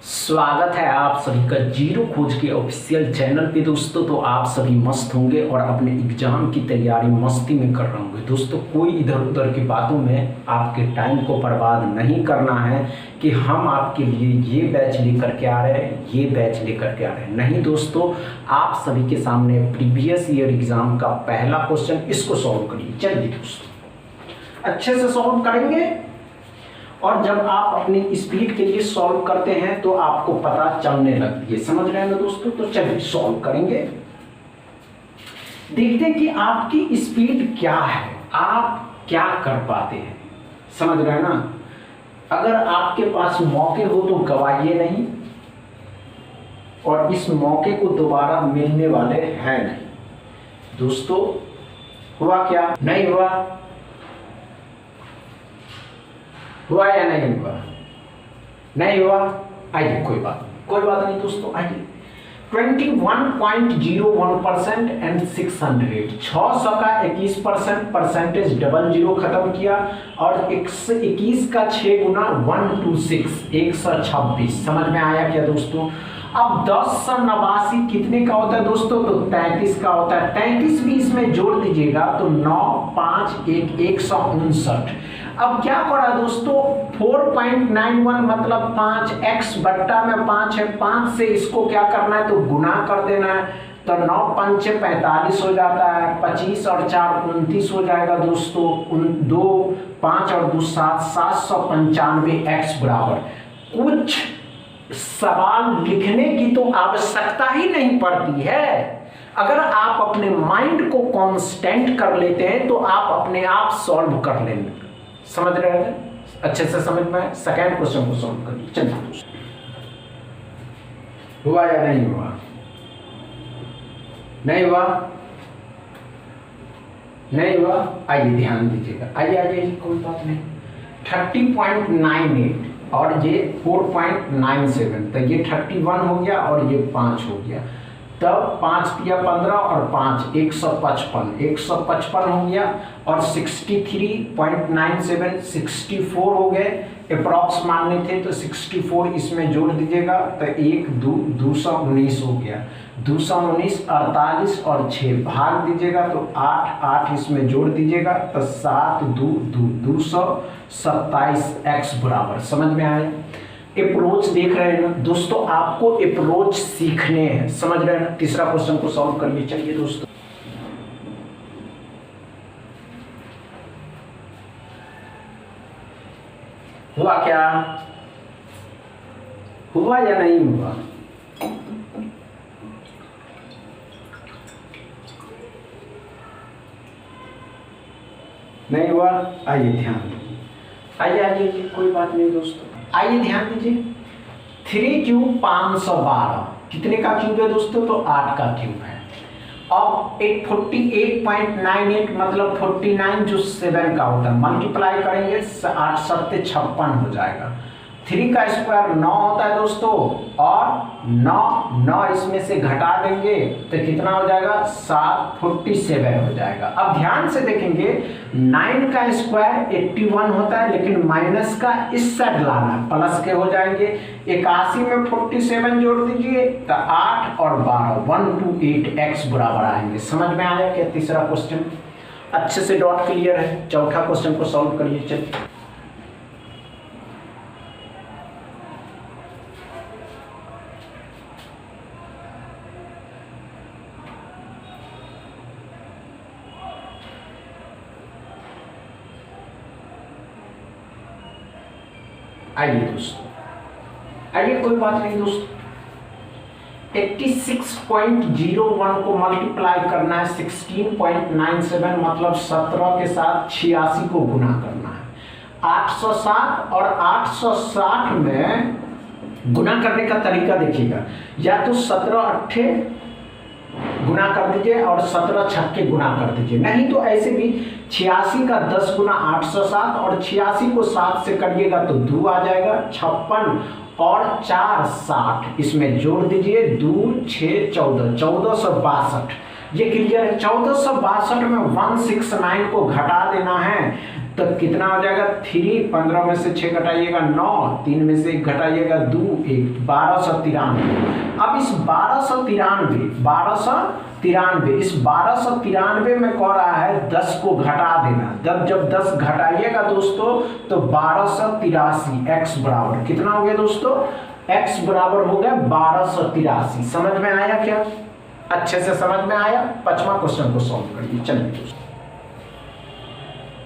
स्वागत है आप सभी का जीरो खोज के ऑफिशियल चैनल पे दोस्तों। तो आप सभी मस्त होंगे और अपने एग्जाम की तैयारी मस्ती में कर रहे होंगे दोस्तों। कोई इधर उधर की बातों में आपके टाइम को बर्बाद नहीं करना है कि हम आपके लिए ये बैच लेकर के आ रहे हैं, ये बैच लेकर के आ रहे हैं। नहीं दोस्तों, आप सभी के सामने प्रीवियस ईयर एग्जाम का पहला क्वेश्चन, इसको सॉल्व करिए। चलिए दोस्तों, अच्छे से सॉल्व करेंगे और जब आप अपनी स्पीड के लिए सॉल्व करते हैं तो आपको पता चलने लगती है। समझ रहे हैं ना दोस्तों? तो चलिए सॉल्व करेंगे, देखते हैं कि आपकी स्पीड क्या है, आप क्या कर पाते हैं। समझ रहे हैं ना? अगर आपके पास मौके हो तो गवाइए नहीं, और इस मौके को दोबारा मिलने वाले हैं नहीं। दोस्तों, हुआ क्या? नहीं हुआ? हुआ या नहीं हुआ? नहीं हुआ? आइए, कोई बात नहीं दोस्तों। आइए, 21.01% एंड 600, 600 का 21% परसेंटेज डबल जीरो खत्म किया और 121 का 6 गुना 126, 126। समझ में आया क्या दोस्तों? अब 1089 कितने का होता है दोस्तों? तो 33 का होता है। 33 भी इसमें जोड़ दीजिएगा तो 9 5 1 159। अब क्या करा दोस्तों? 4.91 मतलब 5x बट्टा में 5 है, 5 से इसको क्या करना है? तो गुना कर देना है। तो 9 5 45 हो जाता है, 25 और 4 29 हो जाएगा दोस्तों। 2 5 और 2 7, 795 x बराबर। कुछ सवाल लिखने की तो आवश्यकता ही नहीं पड़ती है। अगर आप अपने माइंड को कांस्टेंट कर लेते हैं तो आप अपने आप सॉल्व कर लेंगे। समझ रहे हैं? अच्छे से समझ में? सेकेंड क्वेश्चन को सॉल्व करिए। चलिए दोस्तों, हुआ या नहीं हुआ? नहीं हुआ? नहीं हुआ? आइए ध्यान दीजिएगा। आइए, कोई बात नहीं। 30.98 और ये 4.97, तो ये 31 हो गया और ये 5 हो गया। तब 5 दिया 15 और 5 155 हो गया और 63.97 64 हो गए। अप्रॉक्स मानने थे तो 64 इसमें जोड़ दीजिएगा तो 219 हो गया। 219 48 और 6 भाग दीजिएगा तो 8 इसमें जोड़ दीजिएगा तो 7 2 227 x बराबर। समझ में आया? अप्रोच देख रहे हैं ना दोस्तों? आपको अप्रोच सीखने हैं। समझ रहे हैं ना? तीसरा क्वेश्चन को सॉल्व करिए। चलिए दोस्तों, हुआ क्या? हुआ या नहीं हुआ? नहीं हुआ? आइए ध्यान दीजिए। आइए, कोई बात नहीं दोस्तों। आइए ध्यान दीजिए। 3 क्यूब 512 कितने का क्यूब है दोस्तों? तो 8 का क्यूब है। अब 48.98 मतलब 49 जो 7 का होता है, मल्टीप्लाई करेंगे 8 7 56 हो जाएगा। 3 का स्क्वायर 9 होता है दोस्तों, और 9 इसमें से घटा देंगे तो कितना हो जाएगा? 47 हो जाएगा। अब ध्यान से देखेंगे, 9 का स्क्वायर 81 होता है, लेकिन माइनस का इस साइड लाना, प्लस के हो जाएंगे। 81 में 47 जोड़ दीजिए तो 8 और 12 128 x बराबर आएंगे। समझ में आया क्या? तीसरा क्वेश्चन अच्छे से डॉट क्लियर है। चौथा क्वेश्चन को सॉल्व करिए। चलिए, आइए दोस्तों, आइए, कोई बात नहीं दोस्तों। 86.01 को मल्टीप्लाई करना है 16.97 मतलब 17 के साथ 86 को गुना करना है। 860 और 860 में गुना करने का तरीका देखिएगा। या तो 17 अट्ठे गुना कर दीजिए और 17 छक्के गुना कर दीजिए, नहीं तो ऐसे भी 86 का 10 गुना 807 और 86 को 7 से करिएगा तो 2 आ जाएगा। 56 और 4 60 इसमें जोड़ दीजिए। 2 6 14 1462। ये क्लियर है? 1462 में 169 को घटा देना है तो कितना हो जाएगा 3, 15 में से 6 घटाइएगा 9, 3 में से 1 घटाइएगा 2, 1, 1293। अब इस 1293 इस 1293 में कह रहा है 10 को घटा देना। जब 10 घटाइएगा दोस्तों तो 1283 x बराबर कितना हो गया दोस्तों, x बराबर हो गया 1283। समझ में आया क्या? अच्छे से समझ में आया? 5वां क्वेश्चन को सॉल्व करिए। चलिए दोस्तों,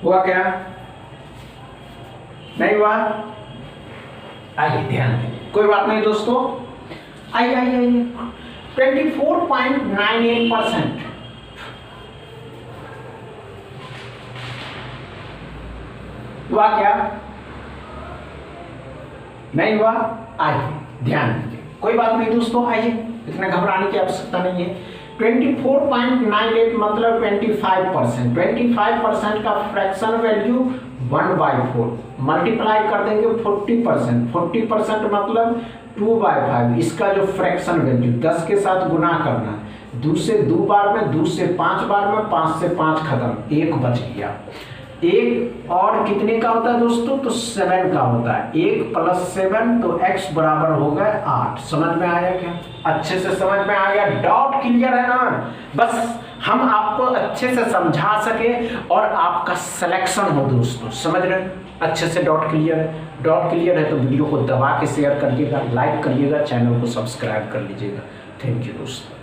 हुआ क्या? नहीं हुआ? आइए ध्यान दीजिए, कोई बात नहीं दोस्तों। आइए 24.98%। हुआ क्या? नहीं हुआ? आइए ध्यान दीजिए, कोई बात नहीं दोस्तों। आइए, इतना घबराने की आवश्यकता नहीं है। 24.98 मतलब 25%। 25% का फ्रैक्शन वैल्यू 1/4 मल्टीप्लाई कर देंगे 40%। 40% मतलब 2/5। इसका जो फ्रैक्शन वैल्यू 10 के साथ गुना करना, 2 से 2 बार में, 2 से 5 बार में, 5 से 5 खत्म, 1 बच गया। 1 और कितने का होता है दोस्तों? तो 7 का होता है। 1 + 7 तो x बराबर हो गए 8। समझ में आया क्या? अच्छे से समझ में आ गया? डाउट क्लियर है ना? बस हम आपको अच्छे से समझा सके और आपका सिलेक्शन हो दोस्तों। समझ रहे हैं? अच्छे से डाउट क्लियर है? डाउट क्लियर है तो वीडियो को दबा के शेयर करिएगा, लाइक करिएगा, चैनल को सब्सक्राइब कर लीजिएगा। थैंक यू दोस्तों।